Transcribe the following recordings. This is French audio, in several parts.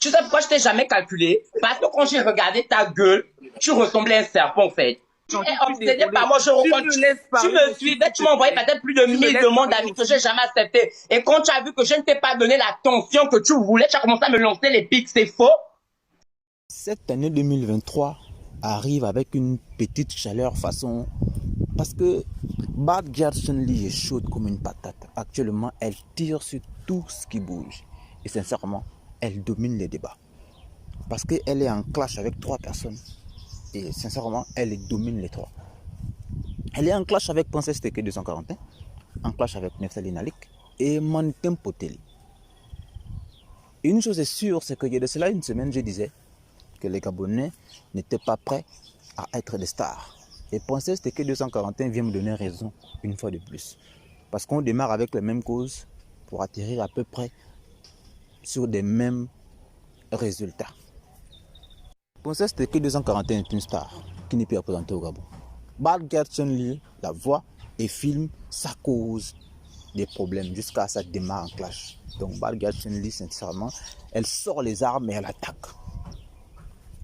Tu sais pourquoi je t'ai jamais calculé? Parce que quand j'ai regardé ta gueule, tu ressemblais à un serpent, en fait. Tu es obsédé par moi, tu me suivais, tu m'as envoyé peut-être plus de 1000 demandes d'amis que j'ai jamais acceptées. Et quand tu as vu que je ne t'ai pas donné l'attention que tu voulais, tu as commencé à me lancer les pics, c'est faux? Cette année 2023 arrive avec une petite chaleur façon... Parce que Bad Girl Chun-Li est chaude comme une patate. Actuellement, elle tire sur tout ce qui bouge. Et sincèrement, elle domine les débats. Parce qu'elle est en clash avec 3 personnes. Et sincèrement, elle domine les 3. Elle est en clash avec Princesse Teke 241, en clash avec Neftalin Alik et Mannequin Poteli. Et une chose est sûre, c'est qu'il y a de cela une semaine, je disais que les Gabonais n'étaient pas prêts à être des stars. Et Princesse Teke 241 vient me donner raison une fois de plus. Parce qu'on démarre avec les mêmes causes pour atterrir à peu près sur des mêmes résultats. Princesse Teke 241 est une star qui n'est plus représentée au Gabon. Bad Girl Chun-Li la voit et filme, ça cause des problèmes jusqu'à ça démarre en clash. Donc Bad Girl Chun-Li, sincèrement, elle sort les armes et elle attaque.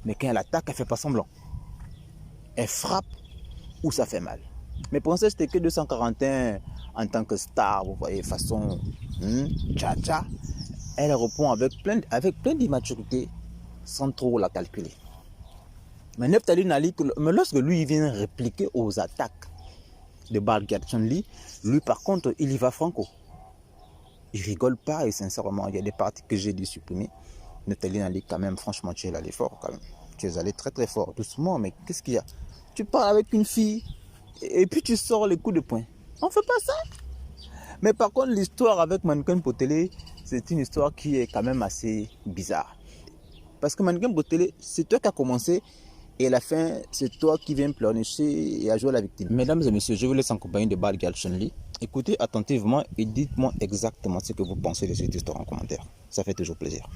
Mais quand elle attaque, elle ne fait pas semblant. Elle frappe où ça fait mal. Mais Princesse Teke 241 en tant que star, vous voyez, façon tcha-tcha, elle répond avec plein d'immaturité sans trop la calculer. Mais Neftalin Alik, lorsque lui vient répliquer aux attaques de Bad Girl Chun-Li, lui par contre, il y va franco. Il rigole pas et sincèrement, il y a des parties que j'ai dû supprimer. Neftalin Alik, quand même, franchement, tu es allé fort quand même. Tu es allé très très fort, doucement, mais qu'est-ce qu'il y a? Tu parles avec une fille et puis tu sors les coups de poing. On fait pas ça. Mais par contre, l'histoire avec Mannequin Poteli, c'est une histoire qui est quand même assez bizarre. Parce que Mannequin Poteli, c'est toi qui as commencé. Et à la fin, c'est toi qui viens pleurnicher et à jouer la victime. Mesdames et messieurs, je vous laisse en compagnie de Bad Girl Chun-Li. Écoutez attentivement et dites-moi exactement ce que vous pensez de cette histoire en commentaire. Ça fait toujours plaisir.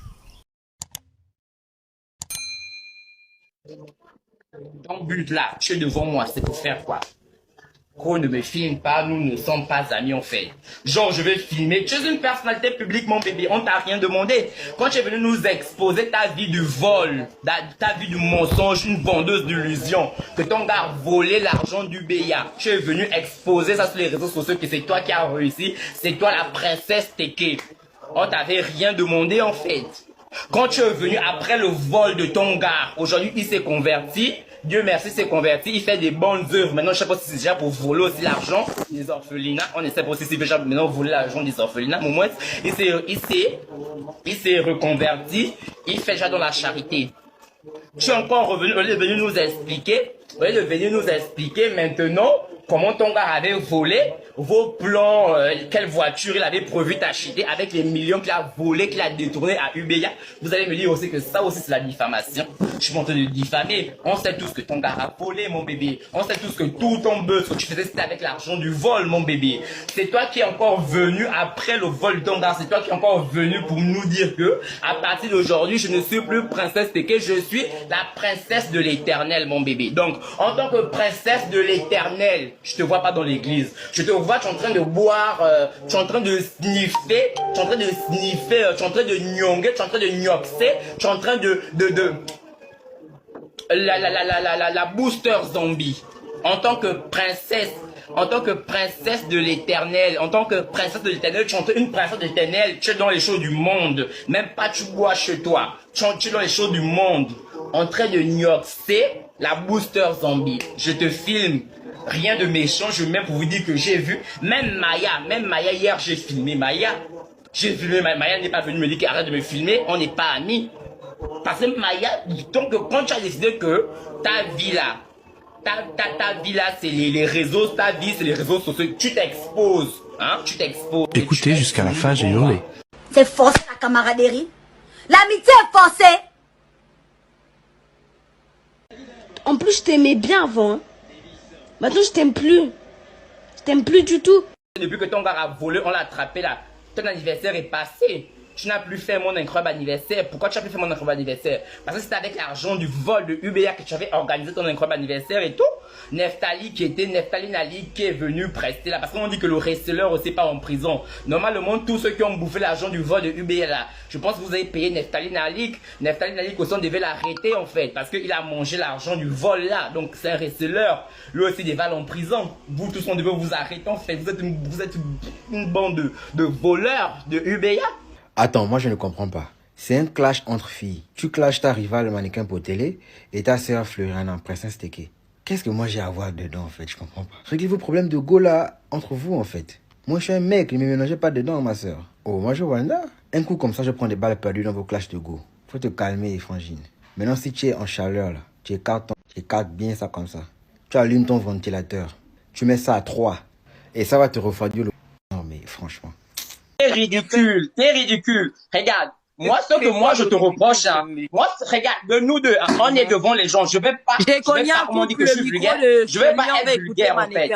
Ton but là, tu es devant moi, c'est pour faire quoi? Gros, ne me filme pas, nous ne sommes pas amis en fait. Genre, je vais filmer. Tu es une personnalité publique, mon bébé, on t'a rien demandé. Quand tu es venu nous exposer ta vie du vol, ta vie du mensonge, une vendeuse d'illusions, que ton gars a volé l'argent du BIA, tu es venu exposer ça sur les réseaux sociaux, que c'est toi qui as réussi, c'est toi la princesse Teke. On t'avait rien demandé en fait. Quand tu es venu après le vol de ton gars, aujourd'hui il s'est converti, Dieu merci s'est converti, il fait des bonnes œuvres. Maintenant je sais pas si c'est déjà pour voler aussi l'argent des orphelinats, on essaie pas aussi si déjà maintenant voler l'argent des orphelinats, mais au moins il s'est reconverti, il fait déjà dans la charité. Tu es encore revenu, au lieu de venir nous expliquer maintenant comment ton gars avait volé vos plans, quelle voiture il avait prévu d'acheter avec les millions qu'il a volé, qu'il a détourné à UBA. Vous allez me dire aussi que ça aussi c'est la diffamation. Je suis en train de diffamer. On sait tous que ton gars a volé, mon bébé. On sait tous que tout ton buzz que tu faisais c'était avec l'argent du vol, mon bébé. C'est toi qui es encore venu après le vol de ton gars. C'est toi qui es encore venu pour nous dire que à partir d'aujourd'hui, je ne suis plus princesse Teke, je suis la princesse de l'éternel, mon bébé. Donc, en tant que princesse de l'éternel, je te vois pas dans l'église. Je te vois, tu es en train de boire, tu es en train de sniffer, tu es en train de sniffer, tu es en train de nyonguer, tu es en train de nyoxer, tu es en train de la booster zombie. En tant que princesse de l'éternel, en tant que princesse de l'éternel, tu es une princesse de l'éternel, tu es dans les choses du monde. Même pas tu bois chez toi. Tu es dans les choses du monde. En train de nyoxer la booster zombie. Je te filme. Rien de méchant, je viens pour vous dire que j'ai vu, même Maya, hier j'ai filmé Maya. J'ai filmé Maya n'est pas venue me dire qu'arrête de me filmer, on n'est pas amis. Parce que Maya, donc quand tu as décidé que ta vie là, ta vie là, c'est les réseaux, ta vie c'est les réseaux sociaux, tu t'exposes, hein, tu t'exposes. Écoutez, jusqu'à la fin, j'ai hurlé. C'est forcé la camaraderie. L'amitié est forcée. En plus, je t'aimais bien avant. Hein. Maintenant, je t'aime plus. Je t'aime plus du tout. Depuis que ton gars a volé, on l'a attrapé là. Ton anniversaire est passé. tu n'as plus fait mon incroyable anniversaire. Pourquoi tu n'as plus fait mon incroyable anniversaire? Parce que c'était avec l'argent du vol de UBA que tu avais organisé ton incroyable anniversaire et tout. Neftali Nali qui est venu prester là. Parce qu'on dit que le receleur aussi part en prison. Normalement, tous ceux qui ont bouffé l'argent du vol de UBA là, je pense que vous avez payé Neftali Nali. Neftali Nali aussi, on devait l'arrêter en fait. Parce qu'il a mangé l'argent du vol là. Donc c'est un receleur. Lui aussi, il va en prison. Vous tous, on devait vous arrêter en fait. Vous êtes une bande de voleurs de UBA. Attends, moi je ne comprends pas. C'est un clash entre filles. Tu clashes ta rivale mannequin pour télé et ta sœur Floriana en pressin steaké. Qu'est-ce que moi j'ai à voir dedans en fait? Je comprends pas. Réglez vos problèmes de go là entre vous en fait. Moi je suis un mec, ne me mélangez pas dedans ma sœur. Oh, moi je Wanda. Un coup comme ça, je prends des balles perdues dans vos clashs de go. Faut te calmer, frangine. Maintenant, si tu es en chaleur là, tu écartes bien ça comme ça. Tu allumes ton ventilateur. Tu mets ça à 3 et ça va te refroidir le... Non mais franchement. T'es ridicule, t'es ridicule. Regarde, moi ce que moi je te reproche, hein, moi regarde, de nous deux, hein, on est devant les gens. Je vais pas comment dire que je suis vulgaire. Je vais pas être vulgaire en fait.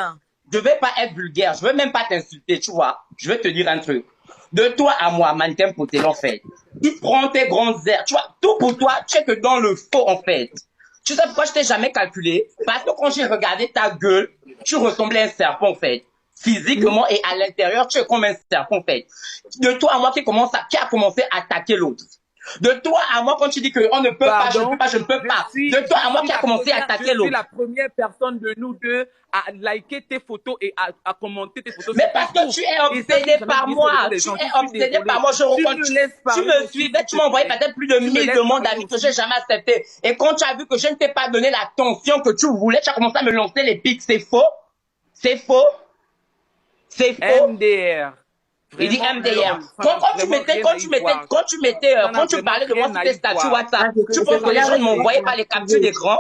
Je vais pas être vulgaire. Je vais même pas t'insulter, tu vois. Je vais te dire un truc. De toi à moi, mannequin pour en fait. Tu prends tes grandes airs, tu vois. Tout pour toi, tu es que dans le faux en fait. Tu sais pourquoi je t'ai jamais calculé? Parce que quand j'ai regardé ta gueule, tu ressemblais à un serpent en fait. Physiquement et à l'intérieur, tu es comme un serpent en fait. De toi à moi qui a commencé à attaquer l'autre. De toi à moi quand tu dis qu'on ne peut pas, je ne peux pas, je ne peux pas. De toi à moi qui a commencé à attaquer l'autre. Je suis la première personne de nous deux à liker tes photos et à commenter tes photos. Mais parce que tu es obsédé par moi. Tu es obsédé par moi. Je reconnais. Tu me suivais, tu m'as envoyé peut-être plus de 1000 demandes d'amis que j'ai jamais acceptées. Et quand tu as vu que je ne t'ai pas donné l'attention que tu voulais, tu as commencé à me lancer les pics. C'est faux. C'est faux. C'est faux. MDR. Il dit MDR. Quand tu parlais de moi sur tes statuts WhatsApp, tu penses que les gens ne m'envoyaient pas les captures d'écran?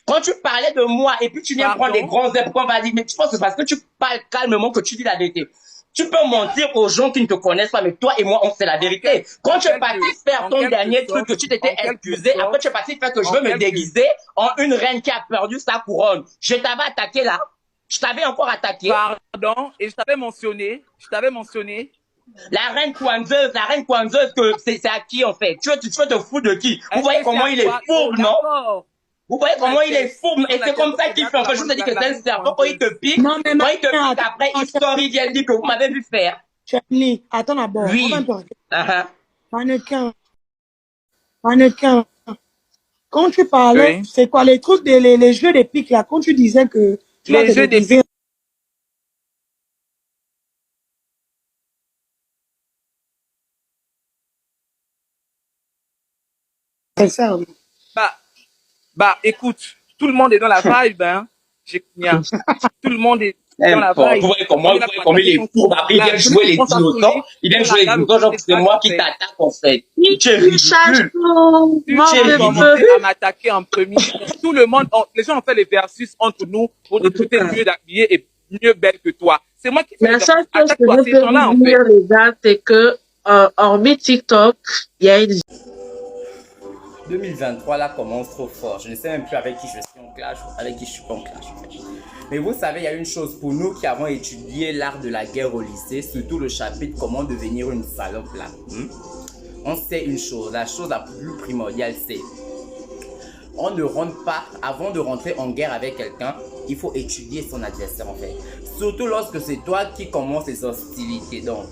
Quand tu parlais de moi et puis tu viens prendre des grands airs, pourquoi on va dire, mais tu penses que parce que tu parles calmement que tu dis la vérité. Tu peux mentir aux gens qui ne te connaissent pas, mais toi et moi, on sait la vérité. Quand tu es parti faire ton dernier truc, que tu t'étais excusé, après tu es parti faire que je veux me déguiser en une reine qui a perdu sa couronne. Je t'avais attaqué là. Je t'avais encore attaqué. Pardon, et je t'avais mentionné. La reine Kwanzeuse, que c'est à qui en fait? Tu veux te foutre de qui? Vous voyez comment il est fourbe, non? Vous voyez comment il est fourbe, et c'est comme ça qu'il fait. Enfin, je vous ai dit que c'est un serpent, quand il te pique, après, History vient dire que vous m'avez vu faire. Charlie, attends d'abord. Oui. Mannequin. Quand tu parlais, Oui. c'est quoi les trucs, les jeux de pique là, quand tu disais que tu vas Les te jeux de déguiser. C'est ça, oui. Bah, écoute, tout le monde est dans la vibe, hein. J'ai bien. Tout le monde est dans la vibe. Vous voyez comment il est fourbe. Après, il vient jouer les dinosaures. Genre, c'est moi qui t'attaque, en fait. Tu es ridicule. Tu as commencé à m'attaquer en premier. Tout le monde, les gens ont fait les versus entre nous pour dire que tu étais mieux habillée et mieux belle que toi. C'est moi qui fais La seule chose que toi, je ces peux gens-là, en vous dire, fait. les gars, c'est que, hormis TikTok, il y a une 2023 là commence trop fort. Je ne sais même plus avec qui je suis en clash ou avec qui je suis pas en clash. Mais vous savez, il y a une chose pour nous qui avons étudié l'art de la guerre au lycée, surtout le chapitre comment devenir une salope là. On sait une chose, la chose la plus primordiale c'est on ne rentre pas, avant de rentrer en guerre avec quelqu'un, il faut étudier son adversaire en fait. Surtout lorsque c'est toi qui commences les hostilités. Donc,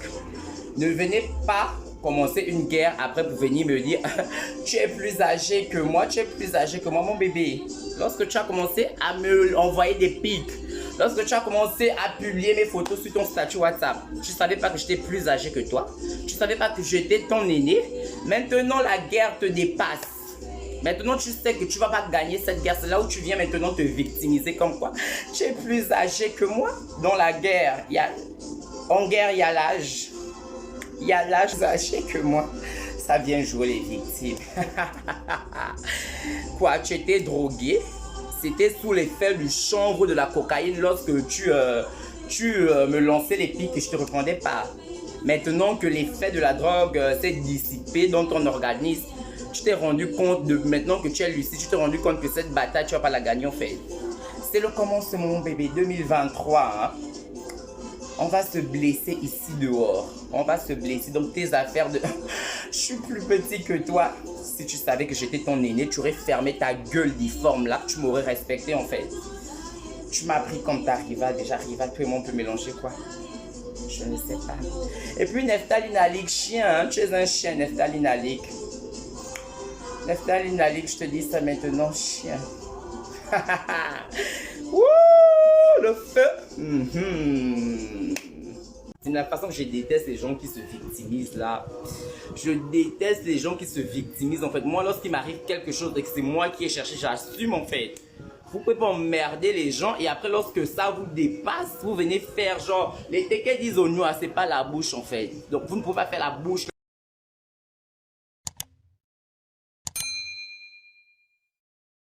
ne venez pas commencer une guerre après pour venir me dire tu es plus âgé que moi mon bébé. Lorsque tu as commencé à me envoyer des pics, lorsque tu as commencé à publier mes photos sur ton statut WhatsApp, tu ne savais pas que j'étais plus âgé que toi, tu ne savais pas que j'étais ton aîné. Maintenant la guerre te dépasse. Maintenant tu sais que tu ne vas pas gagner cette guerre. C'est là où tu viens maintenant te victimiser comme quoi tu es plus âgé que moi. Dans la guerre, en guerre il y a l'âge. Il y a l'âge âgé que moi. Ça vient jouer les victimes. Quoi, tu étais drogué? C'était sous l'effet du chanvre de la cocaïne lorsque tu me lançais les pics et je te répondais pas. Maintenant que l'effet de la drogue s'est dissipé dans ton organisme, tu t'es rendu compte maintenant que tu es lucide, tu t'es rendu compte que cette bataille, tu vas pas la gagner en fait. C'est le commencement, mon bébé, 2023. Hein? On va se blesser ici dehors. On va se blesser. Donc tes affaires de... Je suis plus petit que toi. Si tu savais que j'étais ton aîné, tu aurais fermé ta gueule difforme là. Tu m'aurais respecté en fait. Tu m'as pris comme ta rivale. Déjà rivale, toi et moi on peut mélanger quoi? Je ne sais pas. Et puis Neftali Nalik, chien. Hein? Tu es un chien, Neftali Nalik. Neftali Nalik, je te dis ça maintenant, chien. Wouh, le feu. C'est la façon que je déteste les gens qui se victimisent là. Je déteste les gens qui se victimisent en fait. Moi, lorsqu'il m'arrive quelque chose et que c'est moi qui ai cherché, j'assume en fait. Vous pouvez pas emmerder les gens et après lorsque ça vous dépasse, vous venez faire genre les tequets disent au noir, c'est pas la bouche en fait. Donc vous ne pouvez pas faire la bouche.